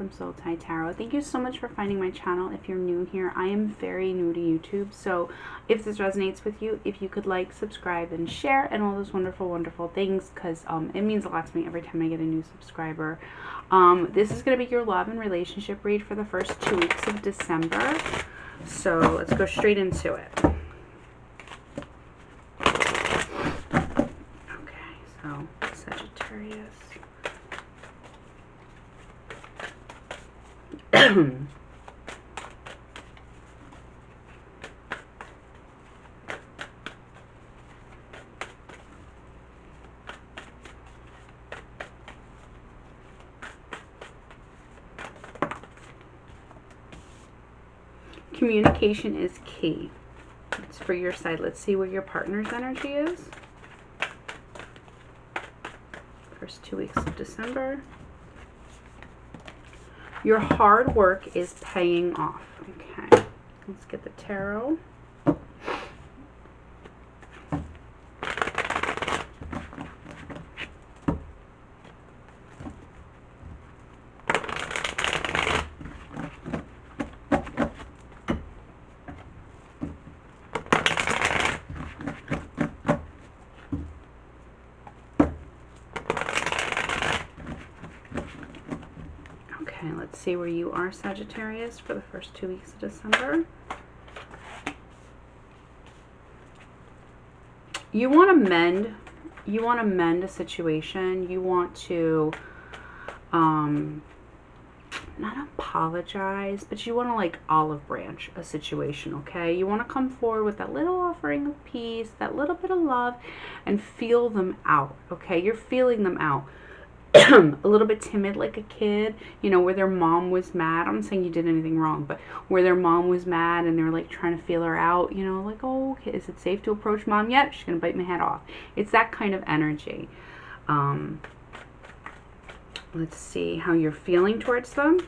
from Soul Tie Tarot. Thank you so much for finding my channel. If you're new here, I am very new to YouTube, so if this resonates with you, if you could like, subscribe, and share, and all those wonderful, wonderful things, because it means a lot to me every time I get a new subscriber. This is going to be your love and relationship read for the first 2 weeks of December, so let's go straight into it. Okay, so Sagittarius. Communication is key. It's for your side. Let's see where your partner's energy is. First 2 weeks of December. Your hard work is paying off. Okay, let's get the tarot. Let's see where you are, Sagittarius, for the first 2 weeks of December. You want to mend. You want to mend a situation. You want to not apologize, but you want to like olive branch a situation, okay? You want to come forward with that little offering of peace, that little bit of love, and feel them out, okay? You're feeling them out. A little bit timid like a kid, you know, where their mom was mad. I'm not saying you did anything wrong, but where their mom was mad and they're like trying to feel her out, you know, like, oh, okay, is it safe to approach mom yet? She's gonna bite my head off. It's that kind of energy. Let's see how you're feeling towards them.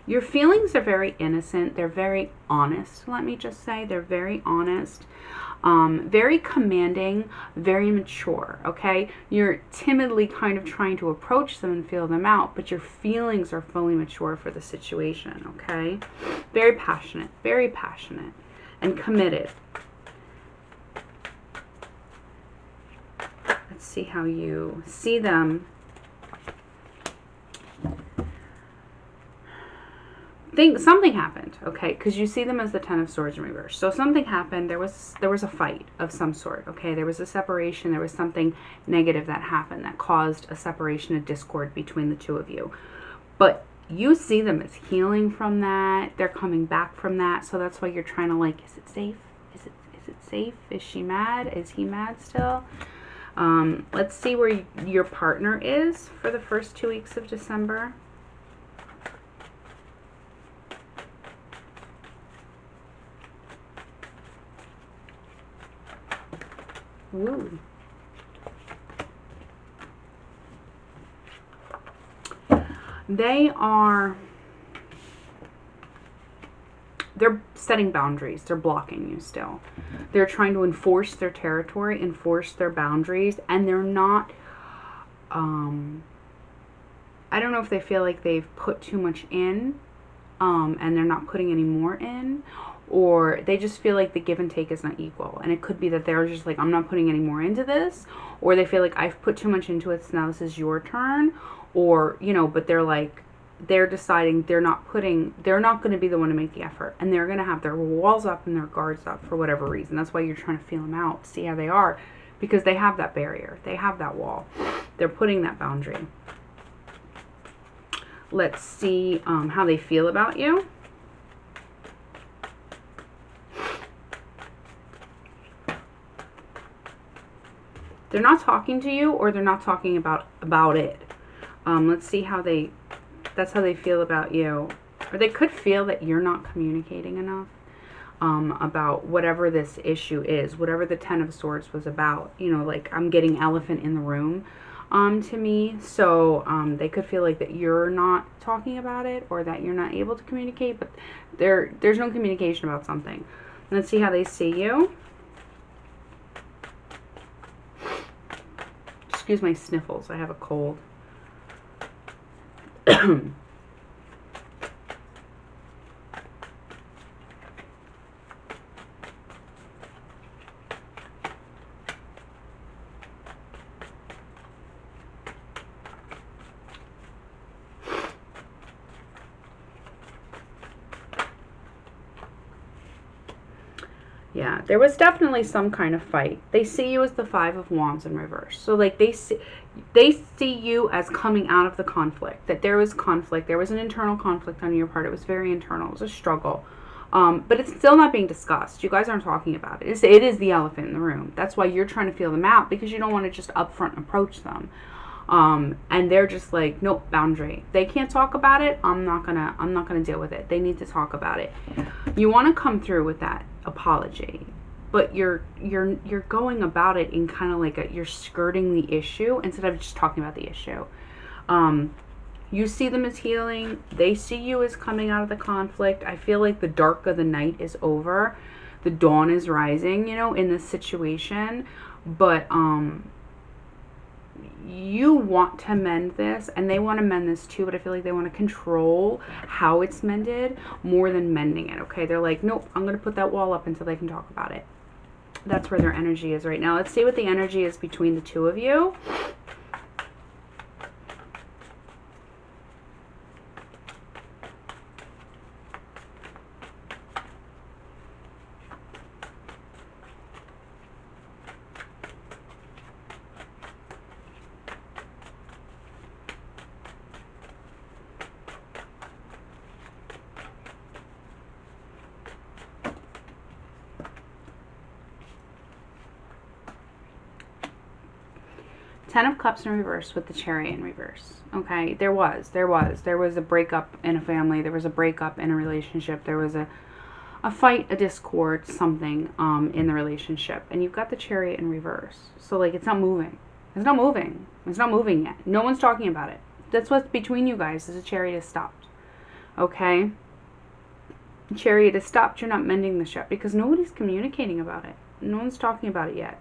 Your feelings are very innocent. They're very honest, let me just say. They're very honest, very commanding, very mature, okay? You're timidly kind of trying to approach them and feel them out, but your feelings are fully mature for the situation, okay? Very passionate and committed. Let's see how you see them. Something happened, okay, because you see them as the Ten of Swords in reverse. So something happened. There was a fight of some sort, okay? There was a separation. There was something negative that happened that caused a separation, a discord between the two of you. But you see them as healing from that. They're coming back from that. So that's why you're trying to like, is it safe? Is it safe? Is she mad? Is he mad still? Let's see where your partner is for the first 2 weeks of December. Ooh. They're setting boundaries. They're blocking you still. They're trying to enforce their territory, enforce their boundaries, and they're not, I don't know if they feel like they've put too much in, and they're not putting any more in, or they just feel like the give and take is not equal. And it could be that they're just like, I'm not putting any more into this, or they feel like I've put too much into it, so now this is your turn, or, you know, but they're like, they're deciding they're not going to be the one to make the effort, and they're going to have their walls up and their guards up for whatever reason. That's why you're trying to feel them out, see how they are, because they have that barrier, they have that wall, they're putting that boundary. Let's see how they feel about you. They're not talking to you, or they're not talking about it. Let's see how that's how they feel about you. Or they could feel that you're not communicating enough about whatever this issue is, whatever the Ten of Swords was about. You know, like I'm getting elephant in the room to me. So they could feel like that you're not talking about it, or that you're not able to communicate, but there's no communication about something. Let's see how they see you. Excuse my sniffles. I have a cold. Yeah, there was definitely some kind of fight. They see you as the Five of Wands in reverse. So like they see you as coming out of the conflict. That there was conflict. There was an internal conflict on your part. It was very internal. It was a struggle. But it's still not being discussed. You guys aren't talking about it. It is the elephant in the room. That's why you're trying to feel them out, because you don't want to just upfront approach them. And they're just like, nope, boundary. They can't talk about it. I'm not gonna deal with it. They need to talk about it. You want to come through with that apology, but you're going about it in kind of like you're skirting the issue instead of just talking about the issue. You see them as healing. They see you as coming out of the conflict. I feel like the dark of the night is over. The dawn is rising, you know, in this situation. But you want to mend this, and they want to mend this too, but I feel like they want to control how it's mended more than mending it, okay? They're like, nope, I'm going to put that wall up until they can talk about it. That's where their energy is right now. Let's see what the energy is between the two of you. Ten of Cups in reverse with the Chariot in reverse. Okay, there was a breakup in a family. There was a breakup in a relationship. There was a fight, a discord, something in the relationship. And you've got the Chariot in reverse. So, like, it's not moving. It's not moving. It's not moving yet. No one's talking about it. That's what's between you guys, is the Chariot has stopped. Okay? The Chariot has stopped. You're not mending the ship because nobody's communicating about it. No one's talking about it yet.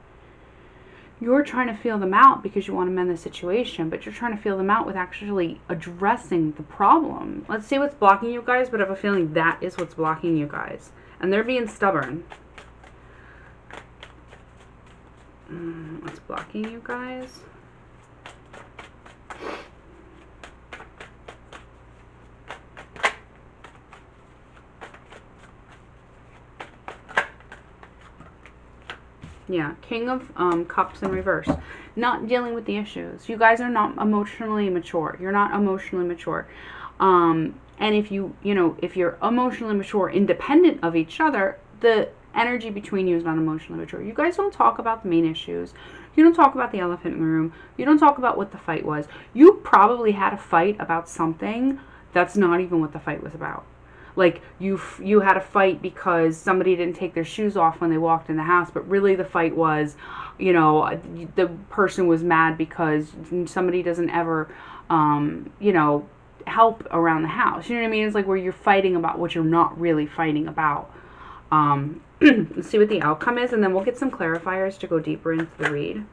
You're trying to feel them out because you want to mend the situation, but you're trying to feel them out with actually addressing the problem. Let's see what's blocking you guys, but I have a feeling that is what's blocking you guys. And they're being stubborn. What's blocking you guys? Yeah, King of Cups in reverse. Not dealing with the issues. You guys are not emotionally mature. You're not emotionally mature. And if if you're emotionally mature, independent of each other, the energy between you is not emotionally mature. You guys don't talk about the main issues. You don't talk about the elephant in the room. You don't talk about what the fight was. You probably had a fight about something that's not even what the fight was about. Like, you had a fight because somebody didn't take their shoes off when they walked in the house, but really the fight was, the person was mad because somebody doesn't ever, help around the house. You know what I mean? It's like where you're fighting about what you're not really fighting about. Let's see what the outcome is, and then we'll get some clarifiers to go deeper into the read.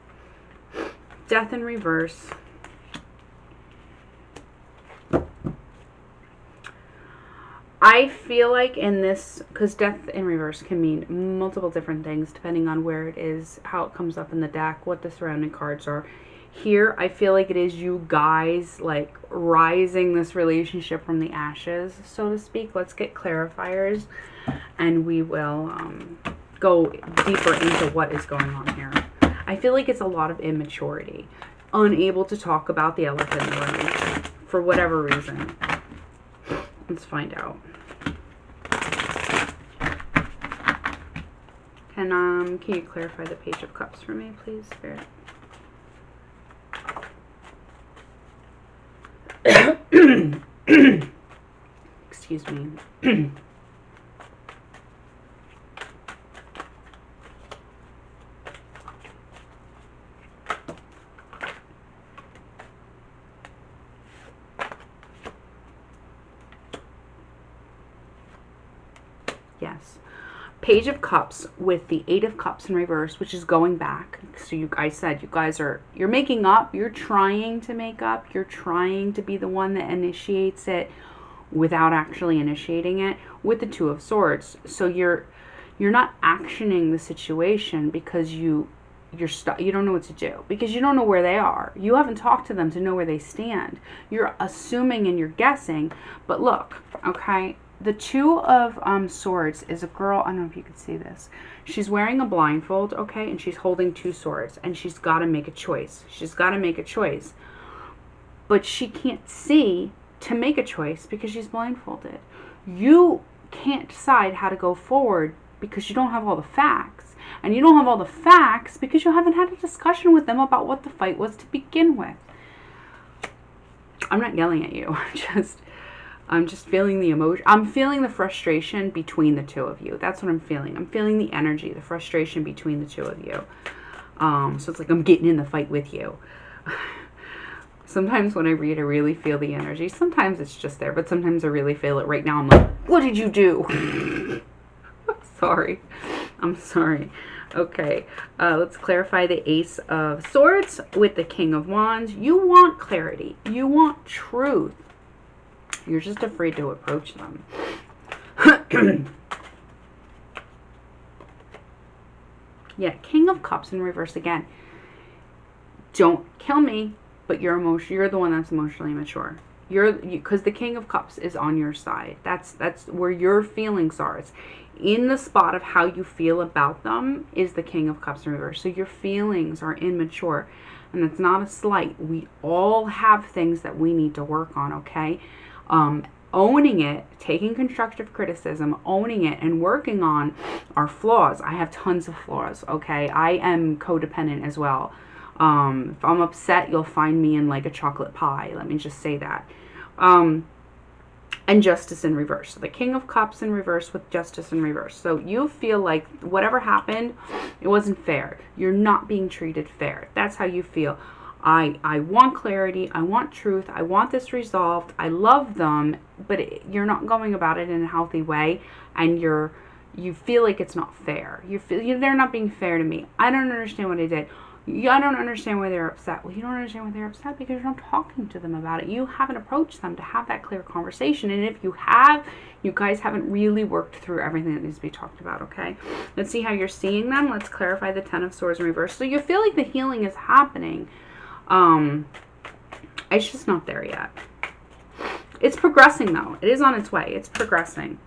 Death in reverse. I feel like in this, because death in reverse can mean multiple different things depending on where it is, how it comes up in the deck, what the surrounding cards are. Here, I feel like it is you guys, like, rising this relationship from the ashes, so to speak. Let's get clarifiers, and we will go deeper into what is going on here. I feel like it's a lot of immaturity. Unable to talk about the elephant in the room for whatever reason. Let's find out. Can you clarify the Page of Cups for me, please, Spirit? Excuse me. Yes. Page of Cups with the Eight of Cups in reverse, which is going back. So I said you guys you're making up, you're trying to make up, you're trying to be the one that initiates it without actually initiating it, with the Two of Swords. So you're not actioning the situation because you're stuck. You don't know what to do because you don't know where they are. You haven't talked to them to know where they stand. You're assuming and you're guessing. But look, okay, the Two of Swords is a girl. I don't know if you can see this. She's wearing a blindfold, okay, and she's holding two swords, and she's got to make a choice. She's got to make a choice, but she can't see to make a choice because she's blindfolded. You can't decide how to go forward because you don't have all the facts. And you don't have all the facts because you haven't had a discussion with them about what the fight was to begin with. I'm not yelling at you. I'm just feeling the emotion. I'm feeling the frustration between the two of you. That's what I'm feeling. I'm feeling the energy, the frustration between the two of you. So it's like I'm getting in the fight with you. Sometimes when I read, I really feel the energy. Sometimes it's just there, but sometimes I really feel it. Right now, I'm like, what did you do? Sorry. I'm sorry. Okay, let's clarify the Ace of Swords with the King of Wands. You want clarity. You want truth. You're just afraid to approach them. Yeah, King of Cups in reverse again. Don't kill me. But you're the one that's emotionally mature. Because the King of Cups is on your side. That's where your feelings are. It's in the spot of how you feel about them is the King of Cups in reverse. So your feelings are immature, and that's not a slight. We all have things that we need to work on. Okay, owning it, taking constructive criticism, owning it, and working on our flaws. I have tons of flaws. Okay, I am codependent as well. If I'm upset, you'll find me in like a chocolate pie. Let me just say that. And Justice in reverse. So the King of Cups in reverse with Justice in reverse. So you feel like whatever happened, it wasn't fair. You're not being treated fair. That's how you feel. I want clarity. I want truth. I want this resolved. I love them, but you're not going about it in a healthy way, and you feel like it's not fair. They're not being fair to me. I don't understand what I did. I don't understand why they're upset. Well, you don't understand why they're upset because you're not talking to them about it. You haven't approached them to have that clear conversation. And if you have, you guys haven't really worked through everything that needs to be talked about, okay? Let's see how you're seeing them. Let's clarify the Ten of Swords in reverse. So you feel like the healing is happening. It's just not there yet. It's progressing, though. It is on its way. It's progressing.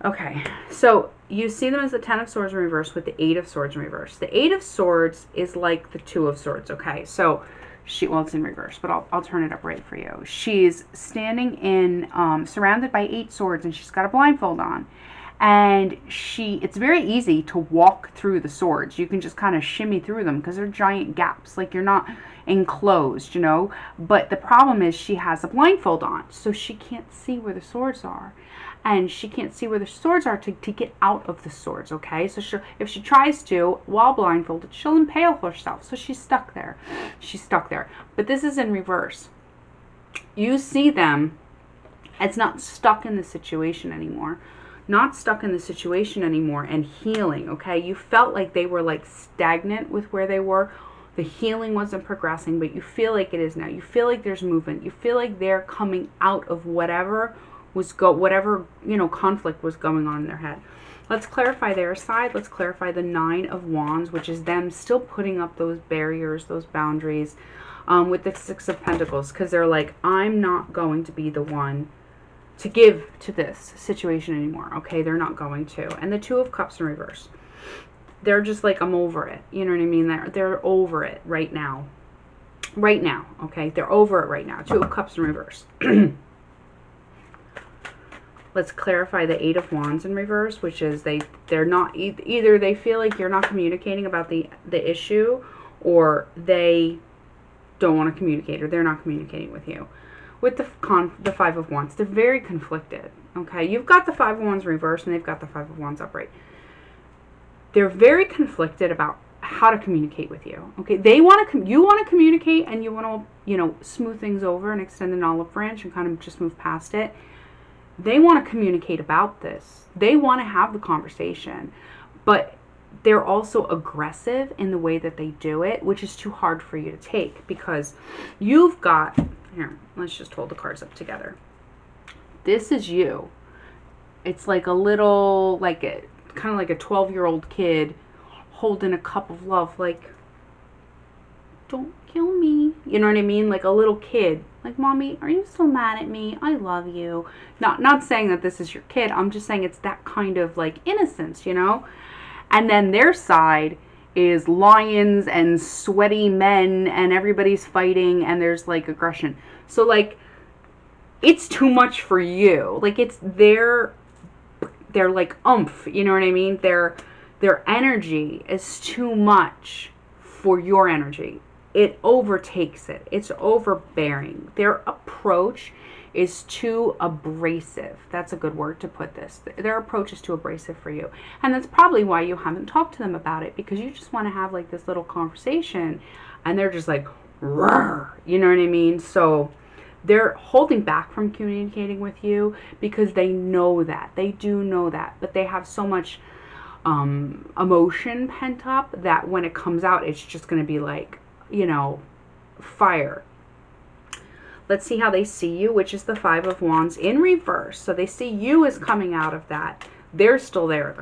Okay, so you see them as the Ten of Swords in reverse with the Eight of Swords in reverse. The Eight of Swords is like the Two of Swords, okay? So well, it's in reverse, but I'll turn it up right for you. She's standing in, surrounded by 8 swords, and she's got a blindfold on. And it's very easy to walk through the swords. You can just kind of shimmy through them because they're giant gaps. Like, you're not enclosed, you know? But the problem is she has a blindfold on, so she can't see where the swords are. And she can't see where the swords are to get out of the swords, okay? So if she tries to, while blindfolded, she'll impale herself. So she's stuck there. She's stuck there. But this is in reverse. You see them as not stuck in the situation anymore. Not stuck in the situation anymore and healing, okay? You felt like they were like stagnant with where they were. The healing wasn't progressing, but you feel like it is now. You feel like there's movement. You feel like they're coming out of whatever conflict was going on in their head. Let's clarify their side. Let's clarify the Nine of Wands, which is them still putting up those barriers, those boundaries, with the Six of Pentacles, because they're like, I'm not going to be the one to give to this situation anymore. Okay, they're not going to. And the Two of Cups in reverse. They're just like, I'm over it. You know what I mean? They're over it right now. Right now, okay? They're over it right now. Two of Cups in reverse. Let's clarify the Eight of Wands in reverse, which is they're not either they feel like you're not communicating about the issue, or they don't want to communicate, or they're not communicating with you. With the Five of Wands, they're very conflicted. Okay, you've got the Five of Wands reversed, and they've got the Five of Wands upright. They're very conflicted about how to communicate with you. Okay, you want to communicate, and you want to smooth things over and extend an olive branch and kind of just move past it. They want to communicate about this. They want to have the conversation, but they're also aggressive in the way that they do it, which is too hard for you to take because you've got, here, let's just hold the cards up together. This is you. It's like a little, like a, kind of like a 12-year-old kid holding a cup of love, like, don't kill me. You know what I mean? Like a little kid. Like, mommy, are you still mad at me? I love you. Not saying that this is your kid. I'm just saying it's that kind of like innocence, you know? And then their side is lions and sweaty men and everybody's fighting and there's like aggression. So like it's too much for you. Like it's they're like oomph, you know what I mean? Their energy is too much for your energy. It overtakes it. It's overbearing. Their approach is too abrasive. That's a good word to put this. Their approach is too abrasive for you. And that's probably why you haven't talked to them about it, because you just want to have like this little conversation and they're just like, roar, you know what I mean? So they're holding back from communicating with you because they know that. They do know that. But they have so much emotion pent up that when it comes out, it's just going to be like, you know, fire. Let's see how they see you, which is the Five of Wands in reverse. So they see you as coming out of that. They're still there,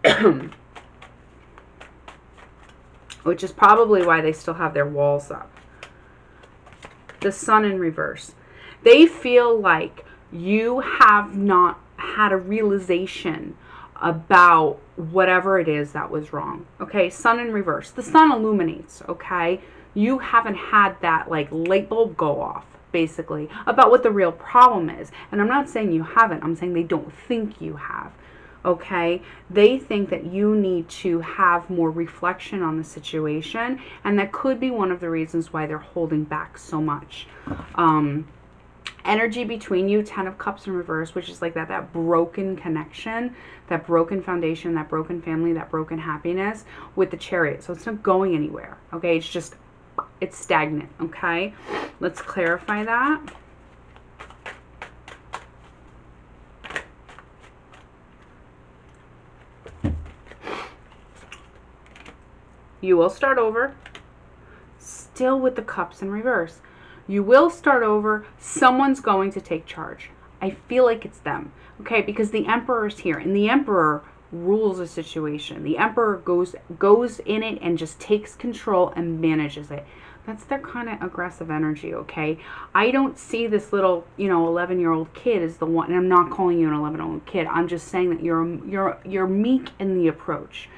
though. Which is probably why they still have their walls up. The Sun in reverse. They feel like you have not had a realization about whatever it is that was wrong. Okay, Sun in reverse. The Sun illuminates, okay? You haven't had that like light bulb go off, basically, about what the real problem is. And I'm not saying you haven't. I'm saying they don't think you have. Okay? They think that you need to have more reflection on the situation, and that could be one of the reasons why they're holding back so much. Energy between you, 10 of Cups in reverse, which is like that broken connection, that broken foundation, that broken family, that broken happiness with the Chariot. So it's not going anywhere. Okay? It's just, it's stagnant. Okay? Let's clarify that. You will start over, still with the Cups in reverse. You will start over. Someone's going to take charge. I feel like it's them. Okay, because the Emperor is here, and the Emperor rules a situation. The Emperor goes in it and just takes control and manages it. That's their kind of aggressive energy, okay? I don't see this little, 11-year-old kid as the one, and I'm not calling you an 11-year-old kid. I'm just saying that you're meek in the approach,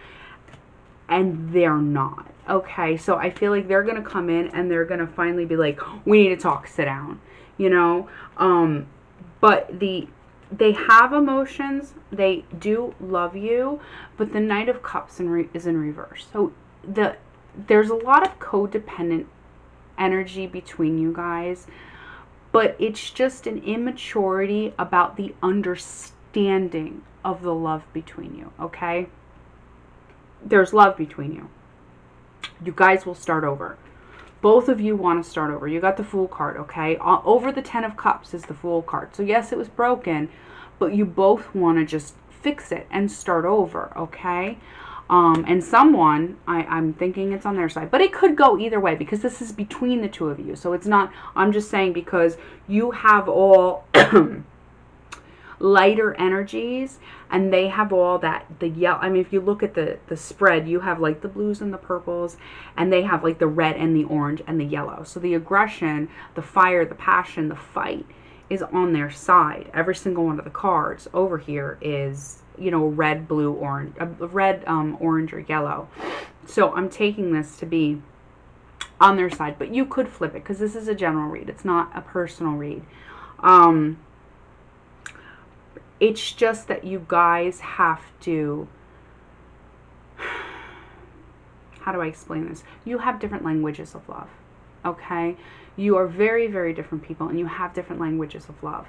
and they're not. Okay, so I feel like they're going to come in and they're going to finally be like, we need to talk, sit down, but they have emotions, they do love you, but the Knight of Cups is in reverse. So there's a lot of codependent energy between you guys, but it's just an immaturity about the understanding of the love between you, okay? There's love between you. You guys will start over. Both of you want to start over. You got the Fool card, okay? Over the 10 of Cups is the Fool card. So yes, it was broken, but you both want to just fix it and start over, okay? And someone, I'm thinking it's on their side, but it could go either way because this is between the two of you. So it's not, I'm just saying because you have all lighter energies and they have all that, the yellow. I mean, if you look at the spread, you have like the blues and the purples, and they have like the red and the orange and the yellow. So the aggression, the fire, the passion, the fight is on their side. Every single one of the cards over here is, red, blue, orange, orange or yellow. So I'm taking this to be on their side, but you could flip it because this is a general read. It's not a personal read. It's just that you guys have to, how do I explain this? You have different languages of love, okay? You are very, very different people, and you have different languages of love.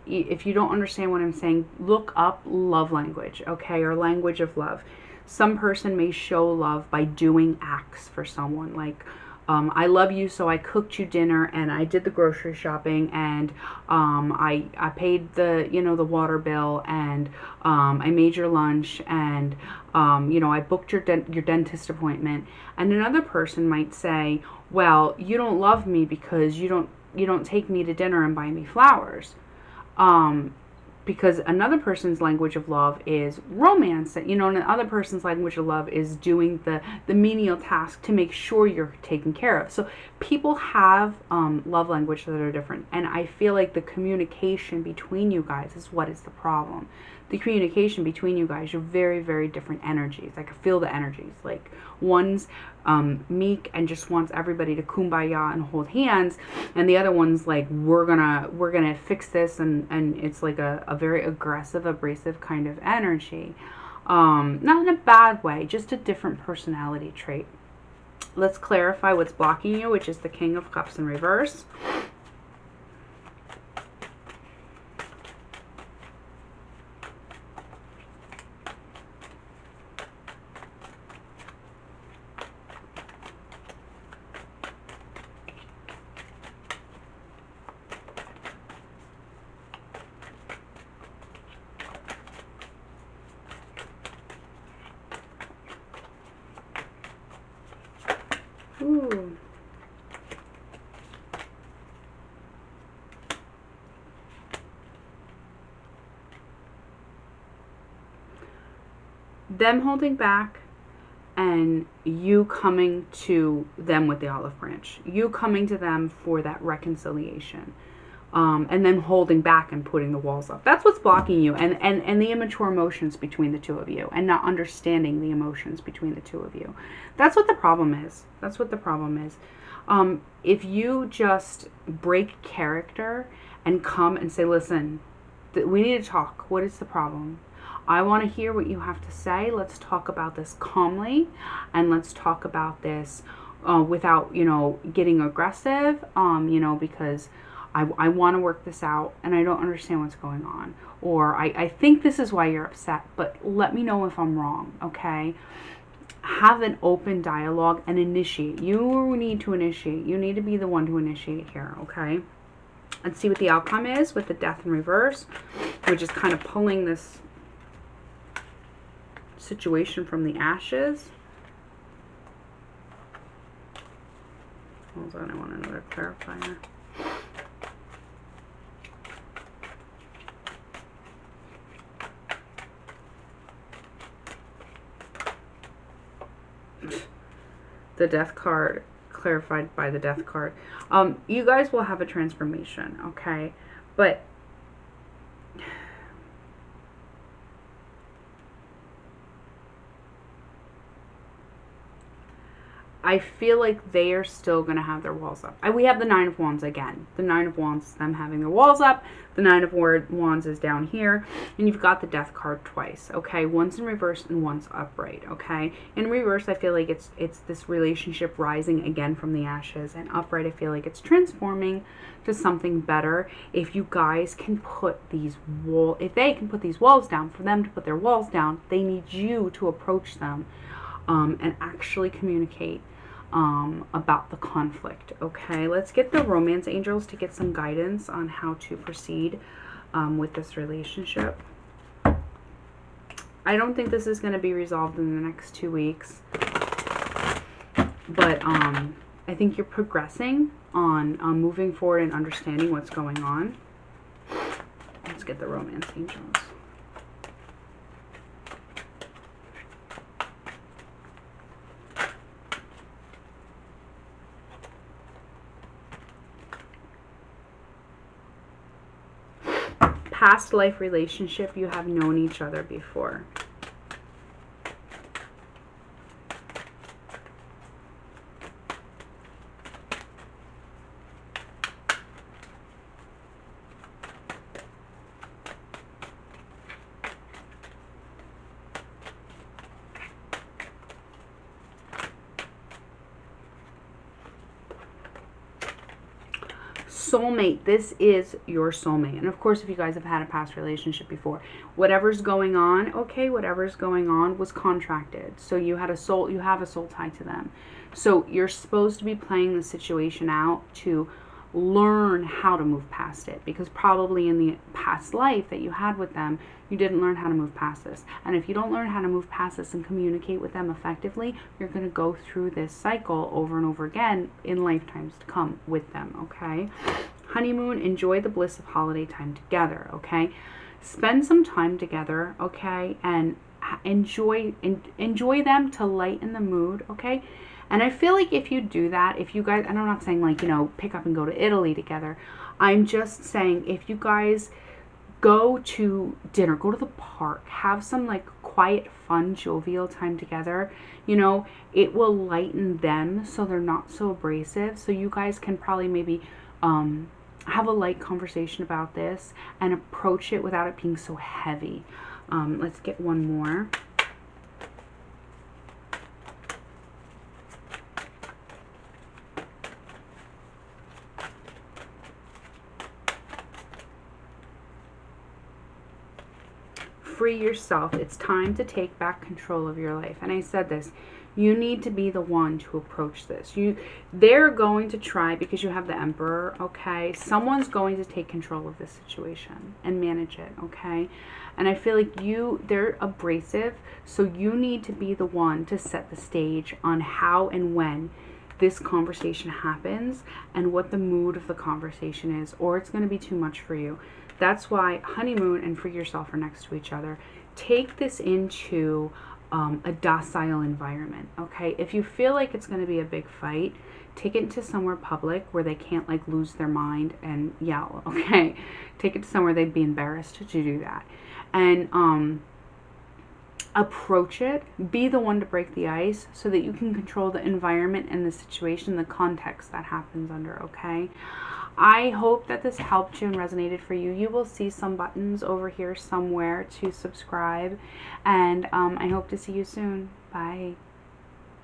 If you don't understand what I'm saying, look up love language, okay, or language of love. Some person may show love by doing acts for someone, like I love you, so I cooked you dinner, and I did the grocery shopping, and I paid the, you know, the water bill, and I made your lunch, and you know, I booked your dentist appointment. And another person might say, well, you don't love me because you don't take me to dinner and buy me flowers. Um, because another person's language of love is romance, you know, and another person's language of love is doing the menial task to make sure you're taken care of. So people have love language that are different, and I feel like the communication between you guys is what is the problem. The communication between you guys, you're very, very different energies. I can feel the energies. Like one's meek and just wants everybody to kumbaya and hold hands, and the other one's like, we're gonna fix this, and it's like a very aggressive, abrasive kind of energy. Not in a bad way, just a different personality trait. Let's clarify what's blocking you, which is the King of Cups in reverse. Ooh. Them holding back, and you coming to them with the olive branch. You coming to them for that reconciliation. And then holding back and putting the walls up. That's what's blocking you, and the immature emotions between the two of you, and not understanding the emotions between the two of you. That's what the problem is. That's what the problem is. If you just break character and come and say, listen, we need to talk. What is the problem? I want to hear what you have to say. Let's talk about this calmly, and let's talk about this without, you know, getting aggressive, you know, because I want to work this out, and I don't understand what's going on. Or I think this is why you're upset, but let me know if I'm wrong, okay? Have an open dialogue and initiate. You need to initiate. You need to be the one to initiate here, okay? Let's see what the outcome is with the Death in reverse, which is kind of pulling this situation from the ashes. Hold on, I want another clarifier. The Death card clarified by the Death card. You guys will have a transformation, okay? But I feel like they are still going to have their walls up. We have the Nine of Wands again. The Nine of Wands is them having their walls up. The Nine of Wands is down here. And you've got the Death card twice, okay? Once in reverse and once upright, okay? In reverse, I feel like it's this relationship rising again from the ashes. And upright, I feel like it's transforming to something better. If you guys can put these if they can put these walls down, for them to put their walls down, they need you to approach them and actually communicate about the conflict. Okay, let's get the romance angels to get some guidance on how to proceed with this relationship. I don't think this is going to be resolved in the next 2 weeks, but I think you're progressing on moving forward and understanding what's going on. Let's get the romance angels. Past life relationship, you have known each other before. soulmate, this is your soulmate. And of course, if you guys have had a past relationship before, whatever's going on, okay, whatever's going on was contracted. So you have a soul tie to them. So you're supposed to be playing the situation out to learn how to move past it, because probably in the past life that you had with them, you didn't learn how to move past this. And if you don't learn how to move past this and communicate with them effectively, you're going to go through this cycle over and over again in lifetimes to come with them, okay? Honeymoon, enjoy the bliss of holiday time together, okay? Spend some time together, okay? And enjoy them to lighten the mood, okay? And I feel like if you do that, if you guys, and I'm not saying like, pick up and go to Italy together. I'm just saying if you guys go to dinner, go to the park, have some like quiet, fun, jovial time together, it will lighten them so they're not so abrasive. So you guys can probably maybe have a light conversation about this and approach it without it being so heavy. Let's get one more. Free yourself. It's time to take back control of your life. And I said this, you need to be the one to approach this. They're going to try, because you have the Emperor, okay? Someone's going to take control of this situation and manage it, okay? And I feel like they're abrasive, so you need to be the one to set the stage on how and when this conversation happens and what the mood of the conversation is, or it's going to be too much for you. That's why honeymoon and free yourself are next to each other. Take this into a docile environment, okay? If you feel like it's going to be a big fight, take it into somewhere public where they can't like lose their mind and yell, okay? Take it to somewhere they'd be embarrassed to do that. And approach it. Be the one to break the ice so that you can control the environment and the situation, the context that happens under, okay? I hope that this helped you and resonated for you. You will see some buttons over here somewhere to subscribe. And I hope to see you soon. Bye.